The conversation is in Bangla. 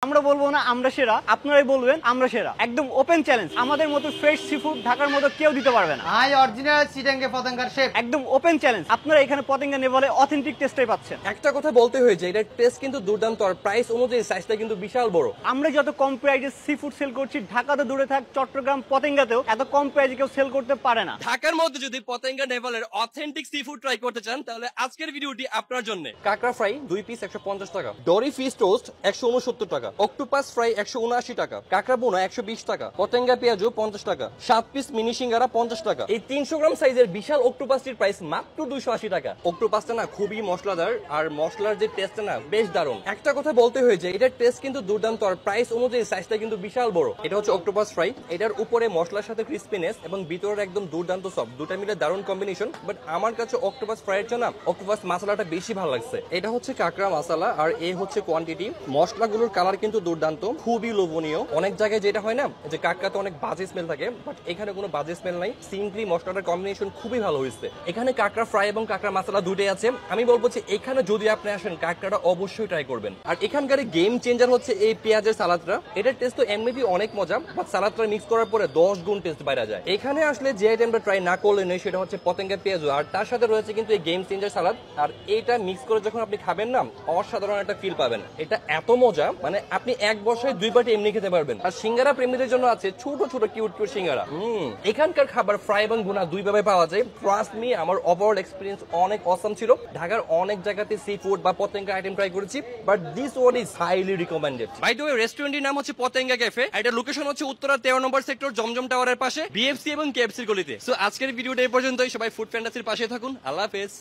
আমরা বলবো না আমরা সেরা, আপনারাই বলবেন আমরা সেরা। একদম ওপেন চ্যালেঞ্জ, আমাদের মতো ফ্রেশ সি ফুড ঢাকার মতো কেউ দিতে পারবে না। আই অরিজিনাল চিটাঙ্গে পতঙ্গার শেফ। একদম ওপেন চ্যালেঞ্জ, আপনারা এখানে পতেঙ্গা নেভালে অথেন্টিক টেস্টটাই পাচ্ছেন। একটা কথা বলতে হয়েছে, এটার টেস্ট কিন্তু দুর্দান্ত আর প্রাইস অনুযায়ী সাইজটা কিন্তু বিশাল বড়। আমরা যত কম প্রাইসে সি ফুড সেল করছি, ঢাকাতে দূরে থাক চট্টগ্রাম পতেঙ্গাতেও এত কম প্রাইসে কেউ সেল করতে পারে না। ঢাকার মধ্যে যদি পতেঙ্গা নেভালের অথেন্টিক সি ফুড ট্রাই করতে চান, তাহলে আজকের ভিডিওটি আপনার জন্য। কাঁকড়া ফ্রাই 2 পিস 150 টাকা, ডরি ফিশ টোস্ট 169 টাকা, অক্টোপাস ফ্রাই 179 টাকা, কাঁকড়া বোনা 120 টাকা, পতেঙ্গা পেঁয়াজু 50 টাকা, 7 পিস মিনি সিঙ্গারা 50 টাকা। এই 300 গ্রাম সাইজের বিশাল অক্টোপাসটির প্রাইস মাত্র 280 টাকা। অক্টোপাসটা না খুবই মশলাদার, আর মশলার যে টেস্টটা না বেশ দারুণ। একটা কথা বলতে হয়েছে, এটার টেস্ট কিন্তু দুর্দান্ত আর প্রাইস অনুযায়ী সাইজটা কিন্তু বিশাল বড়। এটা হচ্ছে অক্টোপাস ফ্রাই, এটার উপরে মশলার সাথে ক্রিসপিনেস এবং ভিতরের একদম দুর্দান্ত সফট, দুটা মিলে দারুণ কম্বিনেশন। বাট আমার কাছে অক্টোপাস ফ্রাইয়ের জন্য অক্টোপাস মশলাটা বেশি ভালো লাগছে। এটা হচ্ছে কাঁকড়া মশলা, আর এ হচ্ছে কোয়ান্টিটি। মশলাগুলোর কালার কিন্তু দুর্দান্ত, খুবই লোভনীয়। অনেক জায়গায় যেটা হয় না যে কাঁকড়াতে অনেক বাজে স্মেল থাকে, বাট এখানে কোনো বাজে স্মেল নাই। সিম্পলি মশলাটার কম্বিনেশন খুবই ভালো হয়েছে। এখানে কাঁকড়া ফ্রাই এবং কাঁকড়া মশলা দুটোই আছে। আমি বলবো যে এখানে যদি আপনি আসেন, কাঁকড়াটা অবশ্যই ট্রাই করবেন। আর এখানকার গেম চেঞ্জার হচ্ছে এই পেঁয়াজের সালাদটা। এটার টেস্ট তো এমনিতে অনেক মজা, বাট সালাদটা মিক্স করার পরে 10 গুণ টেস্ট বাইরে যায়। এখানে আসলে যে আইটেমটা ট্রাই না করলে নেই, সেটা হচ্ছে পতেঙ্গা পেঁয়াজু, আর তার সাথে রয়েছে কিন্তু এই গেম চেঞ্জার সালাদ। আর এটা মিক্স করে যখন আপনি খাবেন না, অসাধারণ একটা ফিল পাবেন। এটা এত মজা, মানে আপনি এক বসায় 2 বাটি এমনি খেতে পারবেন। আর সিঙ্গারা প্রেমীদের জন্য আছে ছোট ছোট কিউট কিউট সিঙ্গারা। এখানকার খাবার ফ্রাই এবং ভুনা 2 ভাবে পাওয়া যায়। ট্রাস্ট মি, আমার ওভারঅল এক্সপেরিয়েন্স অনেক অসাম ছিল। ঢাকার অনেক জায়গাতে সি ফুড বা পতেঙ্গা আইটেম ট্রাই করেছি, but this one is highly recommended. By the way, রেস্টুরেন্টের নাম হচ্ছে পতেঙ্গা ক্যাফে। এটার লোকেশন হচ্ছে উত্তরা 13 নম্বর সেক্টর, জমজম টাওয়ারের পাশে, বিএফসি এবং কেএফসি গলিতে। সো আজকের ভিডিওটা এই পর্যন্তই। সবাই ফুড ফ্যান্টাসির পাশে থাকুন। আল্লাহ হাফেজ।